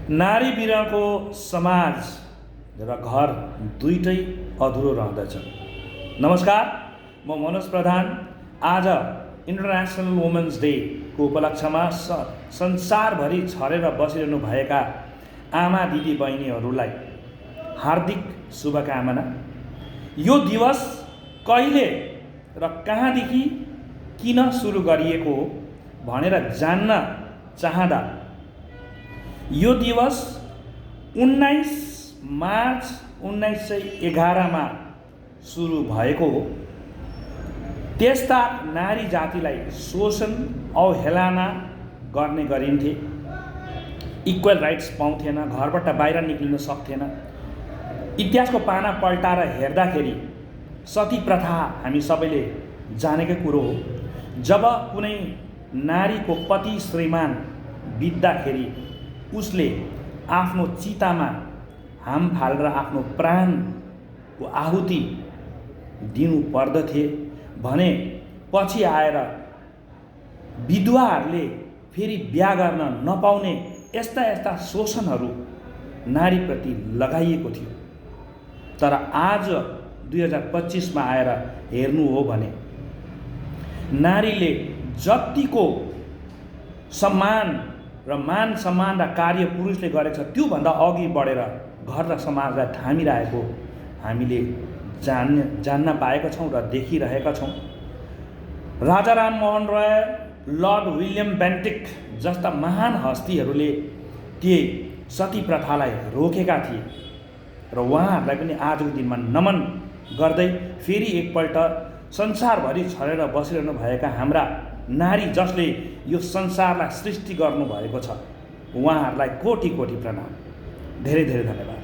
नारी बिनाको समाज र घर दुईटै अधुरो रहँदछ। नमस्कार, म मनोज प्रधान। आज इन्टरनेसनल वुमेन्स डेको उपलक्ष्यमा संसारभरि छरेर बसिरहनु भएका आमा दिदी बहिनीहरूलाई हार्दिक शुभकामना। यो दिवस कहिले र कहाँदेखि किन सुरु गरिएको हो भनेर जान्न चाहँदा यो दिवस 19 मार्च 1911 मा सुरु भएको हो। त्यस्ता नारी जातिलाई शोषण अवहेलना गर्ने गरिन्थे। इक्वल राइट्स पाउँथेन, घरबाट बाहिर निक्लिन सक्थेन। इतिहासको पाना पल्टाएर हेर्दाखेरि सती प्रथा हामी सबैले जानेकै कुरो हो। जब कुनै नारीको पति श्रीमान बित्दाखेरि उसले आफ्नो चितामा हाम फालेर आफ्नो प्राणको आहुति दिनु पर्दथे भने पछि आएर विधवाहरूले फेरि बिहा गर्न नपाउने यस्ता शोषणहरू नारीप्रति लगाइएको थियो। तर आज 2025 मा आएर हेर्नु हो भने नारीले जतिको सम्मान र मान सम्मान र कार्य पुरुषले गरेको छ त्योभन्दा अघि बढेर घर र समाजलाई थामिरहेको हामीले जान्न पाएका छौँ र देखिरहेका छौँ। राजा राममोहन राय, लर्ड विलियम बेन्टिक जस्ता महान हस्तीहरूले ती सती प्रथालाई रोकेका थिए र उहाँहरूलाई पनि आजको दिनमा नमन गर्दै फेरि एकपल्ट संसारभरि छरेर बसिरहनु भएका हाम्रा नारी जसले यो संसारलाई सृष्टि गर्नुभएको छ उहाँहरूलाई कोटि कोटि प्रणाम। धेरै धेरै धन्यवाद।